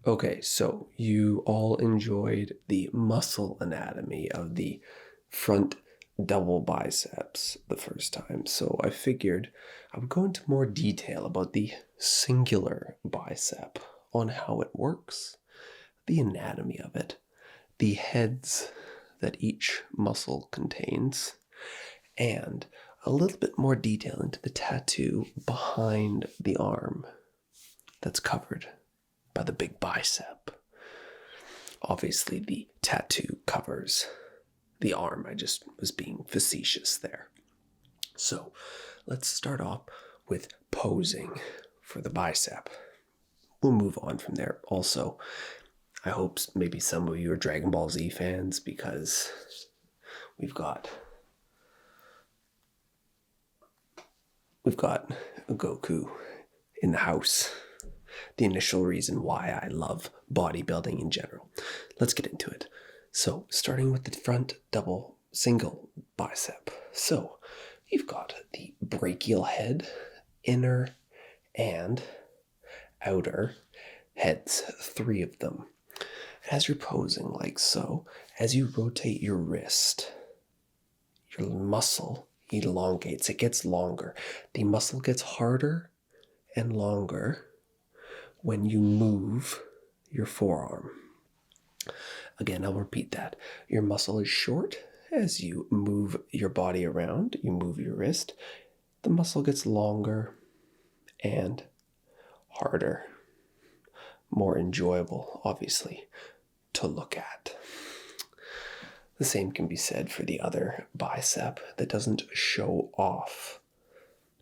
Okay, so you all enjoyed the muscle anatomy of the front double biceps the first time, so I figured I would go into more detail about the singular bicep on how it works, the anatomy of it, the heads that each muscle contains, and a little bit more detail into the tattoo behind the arm that's covered by the big bicep. Obviously, the tattoo covers the arm. I just was being facetious there. So, let's start off with posing for the bicep. We'll move on from there. Also, I hope maybe some of you are Dragon Ball Z fans because we've got a Goku in the house. The initial reason why I love bodybuilding in general. Let's get into it. So, starting with the front double single bicep. So, you've got the brachial head, inner and outer heads, 3 of them. As you're posing like so, as you rotate your wrist, your muscle elongates, it gets longer. The muscle gets harder and longer when you move your forearm. Again, I'll repeat that. Your muscle is short as you move your body around, you move your wrist. The muscle gets longer and harder, more enjoyable, obviously, to look at. The same can be said for the other bicep that doesn't show off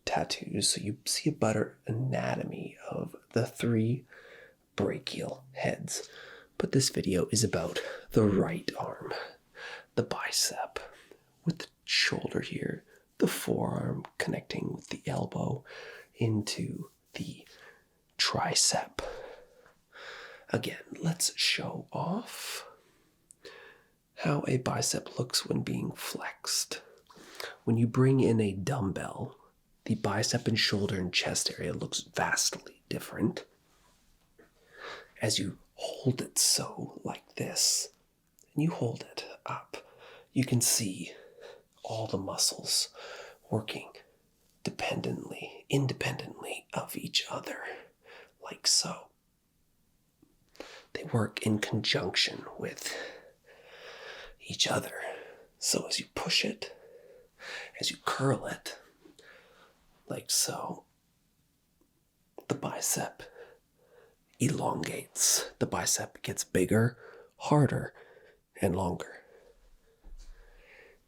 tattoos. So you see a better anatomy of the 3 brachial heads. But this video is about the right arm, the bicep, with the shoulder here, the forearm connecting with the elbow into the tricep. Again, let's show off how a bicep looks when being flexed. When you bring in a dumbbell, the bicep and shoulder and chest area looks vastly different. As you hold it so, like this, and you hold it up, you can see all the muscles working independently of each other, like so. They work in conjunction with each other. So as you push it, as you curl it, like so, the bicep elongates. The bicep gets bigger, harder, and longer.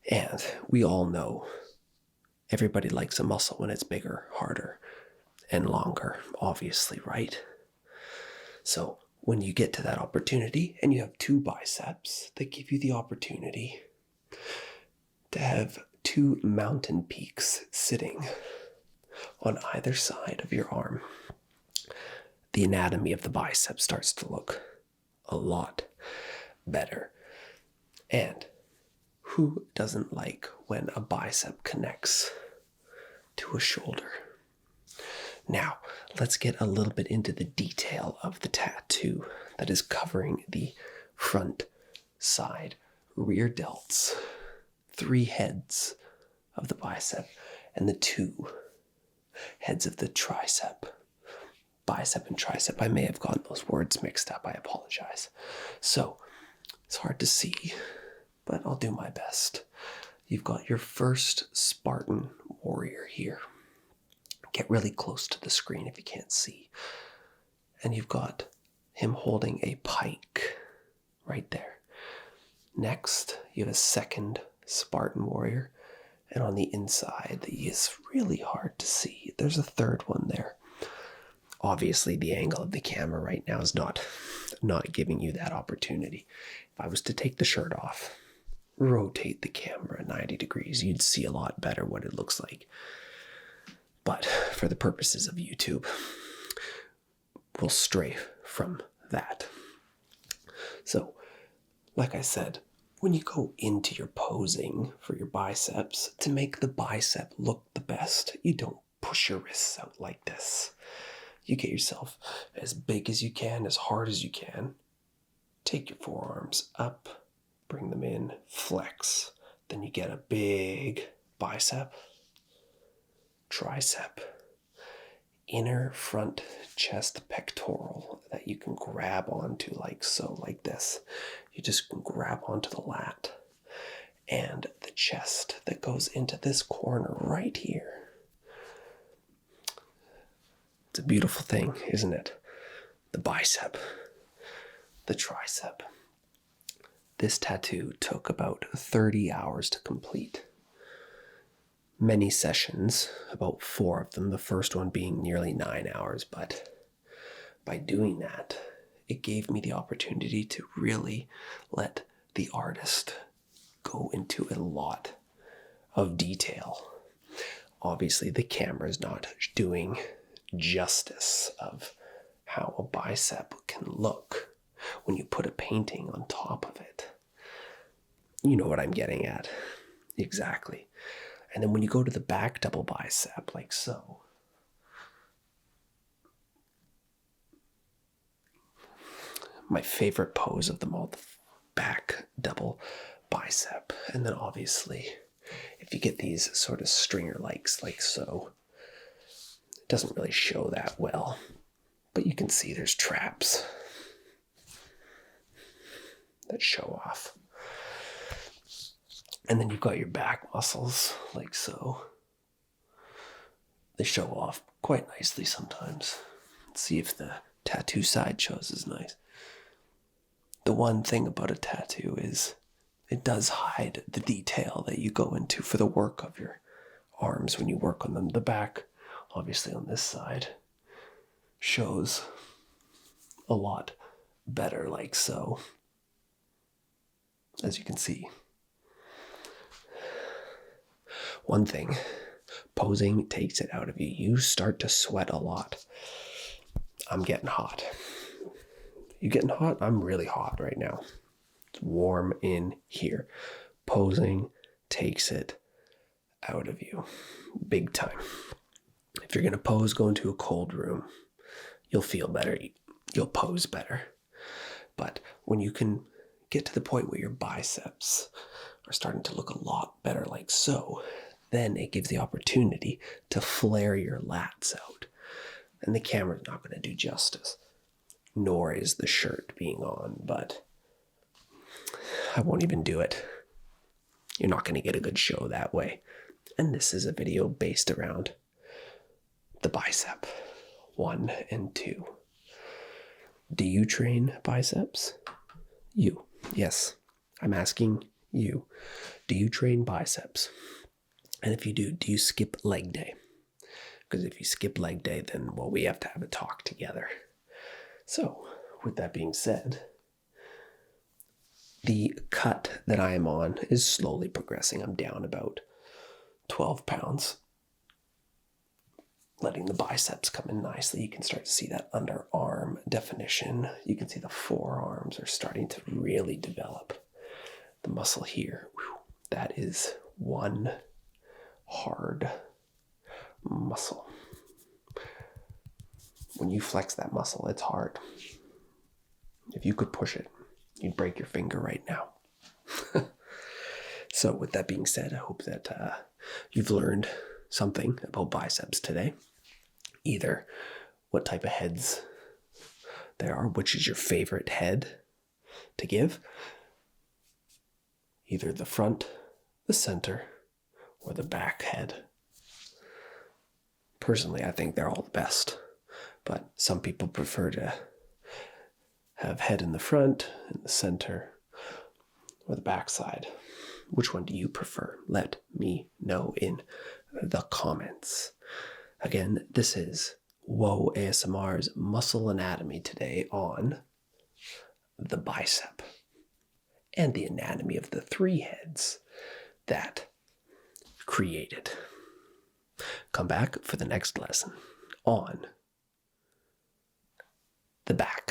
And we all know everybody likes a muscle when it's bigger, harder, and longer, obviously, right? So when you get to that opportunity and you have 2 biceps, they give you the opportunity to have 2 mountain peaks sitting on either side of your arm. The anatomy of the bicep starts to look a lot better. And who doesn't like when a bicep connects to a shoulder? Now, let's get a little bit into the detail of the tattoo that is covering the front side rear delts, 3 heads of the bicep, and the 2 heads of the tricep. Bicep and tricep. I may have gotten those words mixed up. I apologize. So, it's hard to see, but I'll do my best. You've got your first Spartan warrior here. Get really close to the screen if you can't see. And you've got him holding a pike right there. Next, you have a second Spartan warrior. And on the inside, he is really hard to see. There's a third one there. Obviously, the angle of the camera right now is not giving you that opportunity. If I was to take the shirt off, rotate the camera 90 degrees, you'd see a lot better what it looks like. But for the purposes of YouTube, we'll stray from that. So, like I said, when you go into your posing for your biceps, to make the bicep look the best, you don't push your wrists out like this. You get yourself as big as you can, as hard as you can. Take your forearms up, bring them in, flex. Then you get a big bicep, tricep, inner front chest pectoral that you can grab onto like so, like this. You just grab onto the lat. And the chest that goes into this corner right here. It's a beautiful thing, isn't it? The bicep, the tricep. This tattoo took about 30 hours to complete. Many sessions, about 4 of them, the first one being nearly 9 hours, but by doing that, it gave me the opportunity to really let the artist go into a lot of detail. Obviously, the camera is not doing justice of how a bicep can look when you put a painting on top of it. You know what I'm getting at. Exactly. And then when you go to the back double bicep, like so, my favorite pose of them all, the back double bicep. And then obviously, if you get these sort of stringer likes, like so, it doesn't really show that well, but you can see there's traps that show off. And then you've got your back muscles, like so. They show off quite nicely sometimes. Let's see if the tattoo side shows as nice. The one thing about a tattoo is it does hide the detail that you go into for the work of your arms when you work on them. The back, obviously on this side, shows a lot better, like so, as you can see. One thing, posing takes it out of you. You start to sweat a lot. I'm getting hot. You getting hot? I'm really hot right now. It's warm in here. Posing takes it out of you. Big time. If you're going to pose, go into a cold room. You'll feel better. You'll pose better. But when you can get to the point where your biceps are starting to look a lot better, like so, then it gives the opportunity to flare your lats out. And the camera's not going to do justice, nor is the shirt being on, but I won't even do it. You're not going to get a good show that way. And this is a video based around the bicep 1 and 2. Do you train biceps? You. Yes, I'm asking you. Do you train biceps? And if you do you skip leg day? Because if you skip leg day, then, well, we have to have a talk together. So, with that being said, the cut that I am on is slowly progressing. I'm down about 12 pounds. Letting the biceps come in nicely. You can start to see that underarm definition. You can see the forearms are starting to really develop. The muscle here, that is one hard muscle. When you flex that muscle, it's hard. If you could push it, you'd break your finger right now. So with that being said, I hope that you've learned something about biceps today. Either what type of heads there are, which is your favorite head to give. Either the front, the center, or the back head. Personally, I think they're all the best, but some people prefer to have head in the front, in the center, or the back side. Which one do you prefer? Let me know in the comments. Again, this is woah ASMR's Muscle Anatomy today on the bicep and the anatomy of the 3 heads that created. Come back for the next lesson on the back.